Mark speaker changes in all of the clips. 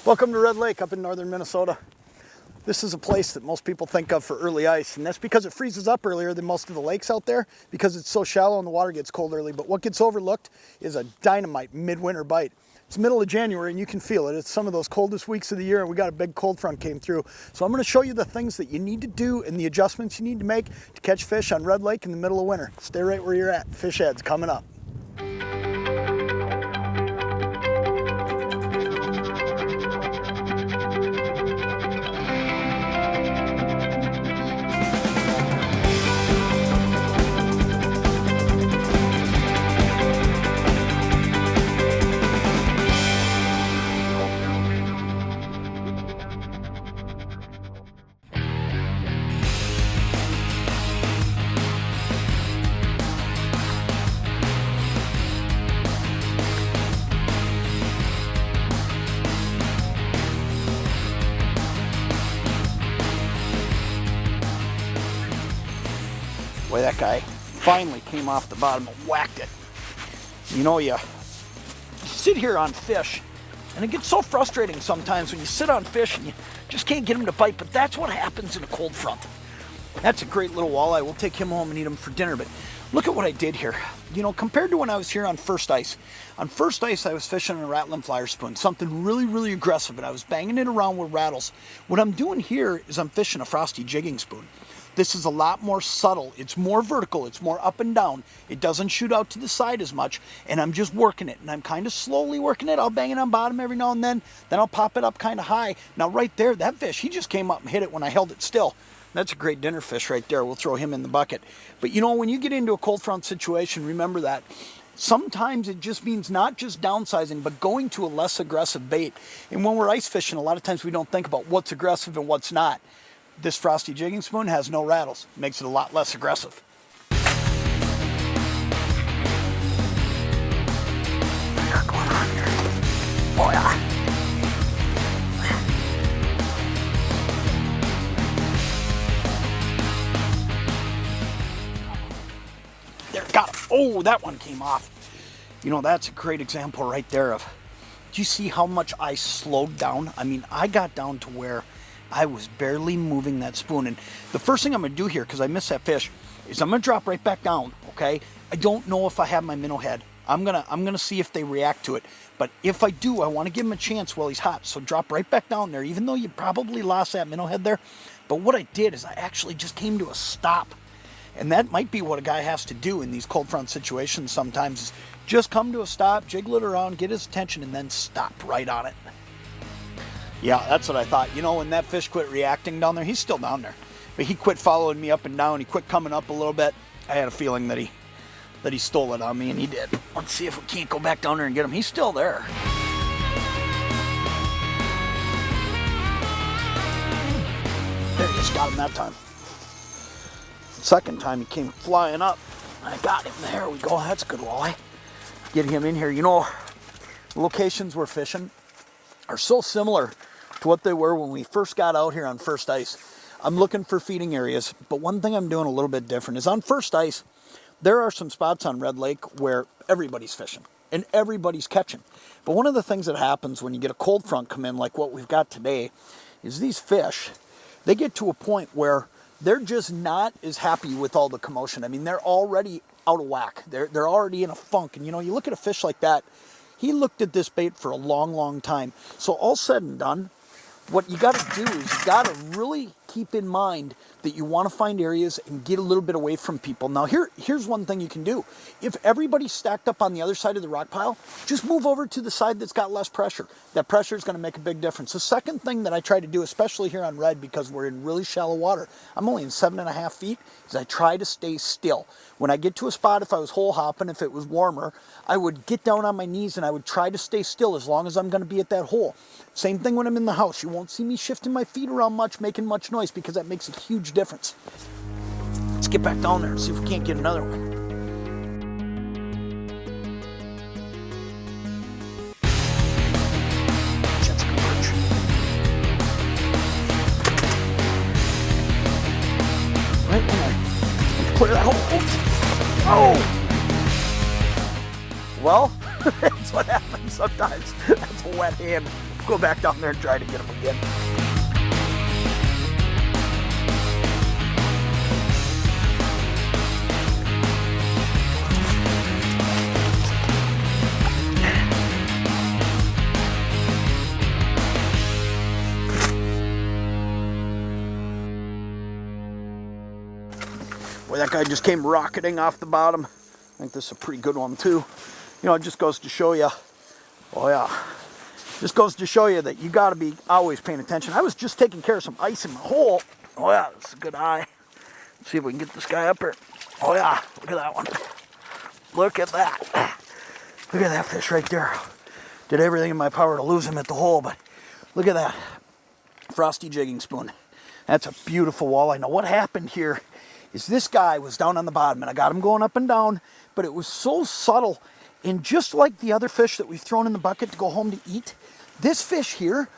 Speaker 1: Welcome to Red Lake up in northern Minnesota. This is a place that most people think of for early ice, and that's because it freezes up earlier than most of the lakes out there because it's so shallow and the water gets cold early. But what gets overlooked is a dynamite midwinter bite. It's middle of January and you can feel it. It's some of those coldest weeks of the year and we got a big cold front came through. So I'm going to show you the things that you need to do and the adjustments you need to make to catch fish on Red Lake in the middle of winter. Stay right where you're at. Fish heads coming up. Boy, that guy finally came off the bottom and whacked it. You know, you sit here on fish, and it gets so frustrating sometimes when you sit on fish and you just can't get them to bite, but that's what happens in a cold front. That's a great little walleye. We'll take him home and eat him for dinner, but look at what I did here. You know, compared to when I was here on first ice I was fishing a rattling flyer spoon, something really aggressive, and I was banging it around with rattles. What I'm doing here is I'm fishing a Frostee Jigging Spoon. This is a lot more subtle. It's more vertical. It's more up and down. It doesn't shoot out to the side as much, and I'm just working it, and I'm kind of slowly working it. I'll bang it on bottom every now and then I'll pop it up kind of high. Now right there, that fish, he just came up and hit it when I held it still. That's a great dinner fish right there. We'll throw him in the bucket. But you know, when you get into a cold front situation, remember that sometimes it just means not just downsizing, but going to a less aggressive bait. And when we're ice fishing, a lot of times we don't think about what's aggressive and what's not. This Frostee Jigging Spoon has no rattles. Makes it a lot less aggressive. What do I got going on here? Oh yeah. There, got it. Oh, that one came off. You know, that's a great example right there of, do you see how much I slowed down? I mean, I got down to where I was barely moving that spoon. And the first thing I'm gonna do here, because I missed that fish, is I'm gonna drop right back down, okay? I don't know if I have my minnow head. I'm gonna see if they react to it. But if I do, I wanna give him a chance while he's hot. So drop right back down there, even though you probably lost that minnow head there. But what I did is I actually just came to a stop. And that might be what a guy has to do in these cold front situations sometimes, is just come to a stop, jiggle it around, get his attention, and then stop right on it. Yeah, that's what I thought. You know, when that fish quit reacting down there, he's still down there, but he quit following me up and down. He quit coming up a little bit. I had a feeling that he stole it on me, and he did. Let's see if we can't go back down there and get him. He's still there. There he is, got him that time. Second time he came flying up. I got him. There we go. That's a good walleye. Get him in here. You know, the locations we're fishing are so similar to what they were when we first got out here on first ice. I'm looking for feeding areas, but one thing I'm doing a little bit different is on first ice, there are some spots on Red Lake where everybody's fishing and everybody's catching. But one of the things that happens when you get a cold front come in like what we've got today is these fish, they get to a point where they're just not as happy with all the commotion. I mean, they're already out of whack. They're already in a funk. And you know, you look at a fish like that, he looked at this bait for a long time. So all said and done, what you got to do is you got to really keep in mind that you want to find areas and get a little bit away from people. Now here's one thing you can do. If everybody's stacked up on the other side of the rock pile, just move over to the side that's got less pressure. That pressure is going to make a big difference. The second thing that I try to do, especially here on Red, because we're in really shallow water, I'm only in 7.5 feet, is I try to stay still. When I get to a spot, if I was hole hopping, if it was warmer, I would get down on my knees and I would try to stay still as long as I'm going to be at that hole. Same thing when I'm in the house. You won't see me shifting my feet around much, making much noise, because that makes a huge difference. Let's get back down there and see if we can't get another one. Right when I clear that hole. Oh! Well, that's what happens sometimes. That's a wet hand. Go back down there and try to get him again. Boy, that guy just came rocketing off the bottom. I think this is a pretty good one too. You know, it just goes to show you, oh yeah, just goes to show you that you got to be always paying attention. I was just taking care of some ice in my hole. Oh yeah, this is a good eye. Let's see if we can get this guy up here. Oh yeah, look at that one. Look at that. Look at that fish right there. Did everything in my power to lose him at the hole, but look at that. Frostee Jigging Spoon. That's a beautiful walleye. Now what happened here is this guy was down on the bottom, and I got him going up and down, but it was so subtle. And just like the other fish that we've thrown in the bucket to go home to eat, this fish here,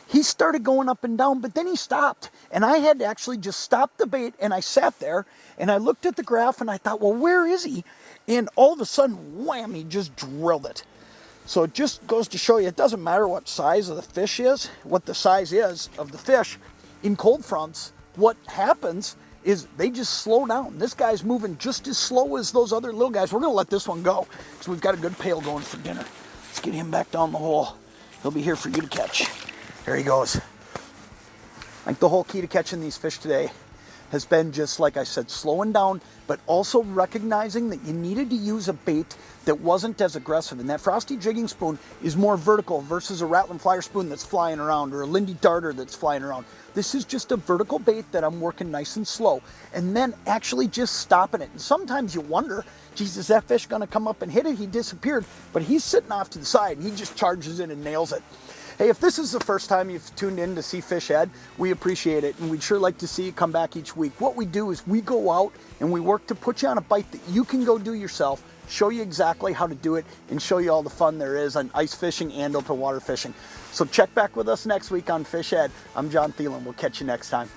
Speaker 1: he started going up and down, but then he stopped. And I had to actually just stop the bait, and I sat there, and I looked at the graph, and I thought, well, where is he? And all of a sudden, wham, he just drilled it. So it just goes to show you, it doesn't matter what size of the fish is, what the size is of the fish. In cold fronts, what happens is they just slow down. This guy's moving just as slow as those other little guys. We're going to let this one go because we've got a good pail going for dinner. Let's get him back down the hole. He'll be here for you to catch. There he goes. I think the whole key to catching these fish today has been just, like I said, slowing down, but also recognizing that you needed to use a bait that wasn't as aggressive. And that Frostee Jigging Spoon is more vertical versus a rattling flyer spoon that's flying around or a Lindy darter that's flying around. This is just a vertical bait that I'm working nice and slow and then actually just stopping it. And sometimes you wonder, geez, is that fish going to come up and hit it? He disappeared, but he's sitting off to the side and he just charges in and nails it. Hey, if this is the first time you've tuned in to see Fish Ed, we appreciate it, and we'd sure like to see you come back each week. What we do is we go out and we work to put you on a bite that you can go do yourself, show you exactly how to do it, and show you all the fun there is on ice fishing and open water fishing. So check back with us next week on Fish Ed. I'm Jon Thelen. We'll catch you next time.